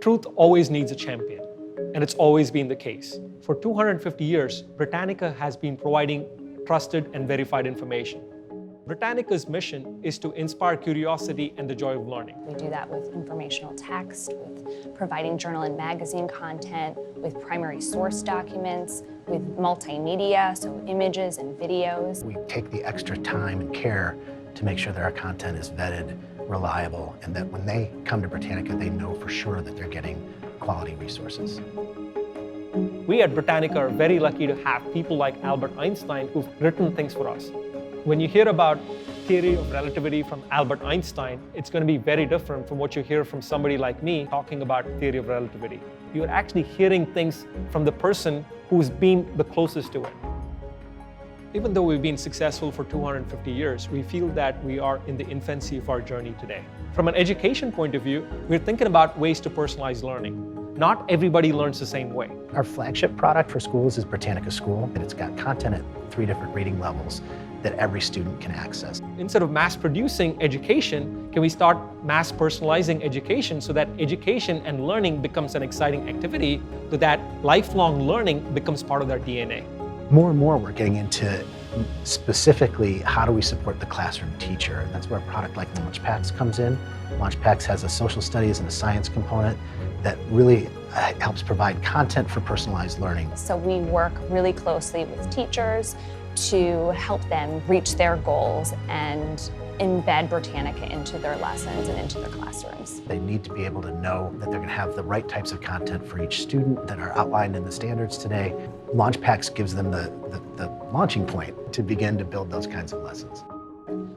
Truth always needs a champion, and it's always been the case. For 250 years, Britannica has been providing trusted and verified information. Britannica's mission is to inspire curiosity and the joy of learning. We do that with informational text, with providing journal and magazine content, with primary source documents, with multimedia, so images and videos. We take the extra time and care to make sure that our content is vetted, reliable, and that when they come to Britannica, they know for sure that they're getting quality resources. We at Britannica are very lucky to have people like Albert Einstein who've written things for us. When you hear about theory of relativity from Albert Einstein, it's going to be very different from what you hear from somebody like me talking about theory of relativity. You're actually hearing things from the person who's been the closest to it. Even though we've been successful for 250 years, we feel that we are in the infancy of our journey today. From an education point of view, we're thinking about ways to personalize learning. Not everybody learns the same way. Our flagship product for schools is Britannica School, and it's got content at 3 different reading levels that every student can access. Instead of mass producing education, can we start mass personalizing education so that education and learning becomes an exciting activity, so that lifelong learning becomes part of their DNA? More and more we're getting into specifically how do we support the classroom teacher, and that's where a product like LaunchPacks comes in. LaunchPacks has a social studies and a science component that really helps provide content for personalized learning. So we work really closely with teachers to help them reach their goals and embed Britannica into their lessons and into their classrooms. They need to be able to know that they're going to have the right types of content for each student that are outlined in the standards today. LaunchPacks gives them the launching point to begin to build those kinds of lessons.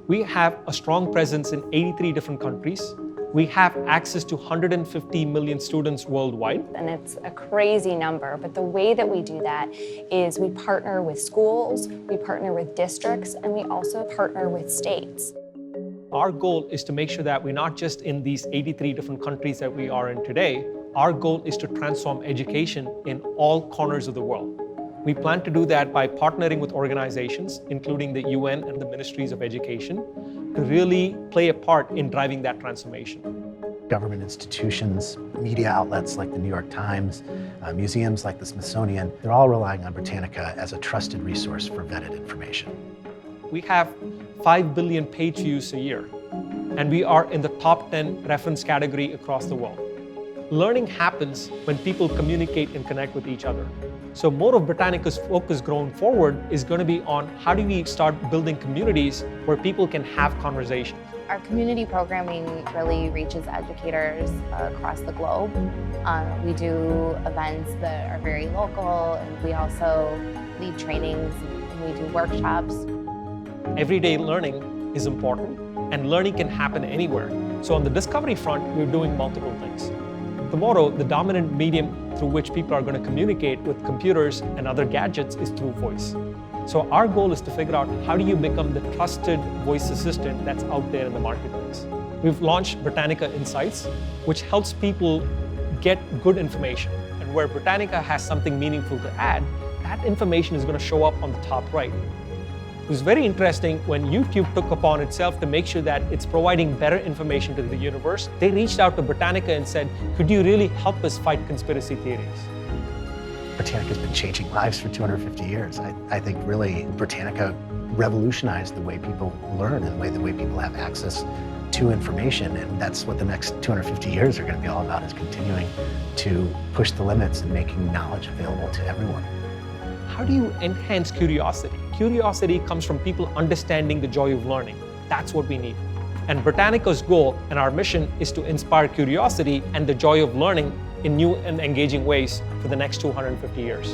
We have a strong presence in 83 different countries. We have access to 150 million students worldwide. And it's a crazy number, but the way that we do that is we partner with schools, we partner with districts, and we also partner with states. Our goal is to make sure that we're not just in these 83 different countries that we are in today. Our goal is to transform education in all corners of the world. We plan to do that by partnering with organizations, including the UN and the Ministries of Education, to really play a part in driving that transformation. Government institutions, media outlets like the New York Times, museums like the Smithsonian, they're all relying on Britannica as a trusted resource for vetted information. We have 5 billion page views a year, and we are in the top 10 reference category across the world. Learning happens when people communicate and connect with each other. So more of Britannica's focus going forward is going to be on how do we start building communities where people can have conversations. Our community programming really reaches educators across the globe. We do events that are very local, and we also lead trainings and we do workshops. Everyday learning is important, and learning can happen anywhere. So on the discovery front, we're doing multiple things. Tomorrow, the dominant medium through which people are going to communicate with computers and other gadgets is through voice. So our goal is to figure out how do you become the trusted voice assistant that's out there in the marketplace. We've launched Britannica Insights, which helps people get good information. And where Britannica has something meaningful to add, that information is going to show up on the top right. It was very interesting when YouTube took upon itself to make sure that it's providing better information to the universe. They reached out to Britannica and said, could you really help us fight conspiracy theories? Britannica's been changing lives for 250 years. I think really Britannica revolutionized the way people learn and the way people have access to information. And that's what the next 250 years are going to be all about, is continuing to push the limits and making knowledge available to everyone. How do you enhance curiosity? Curiosity comes from people understanding the joy of learning. That's what we need. And Britannica's goal and our mission is to inspire curiosity and the joy of learning in new and engaging ways for the next 250 years.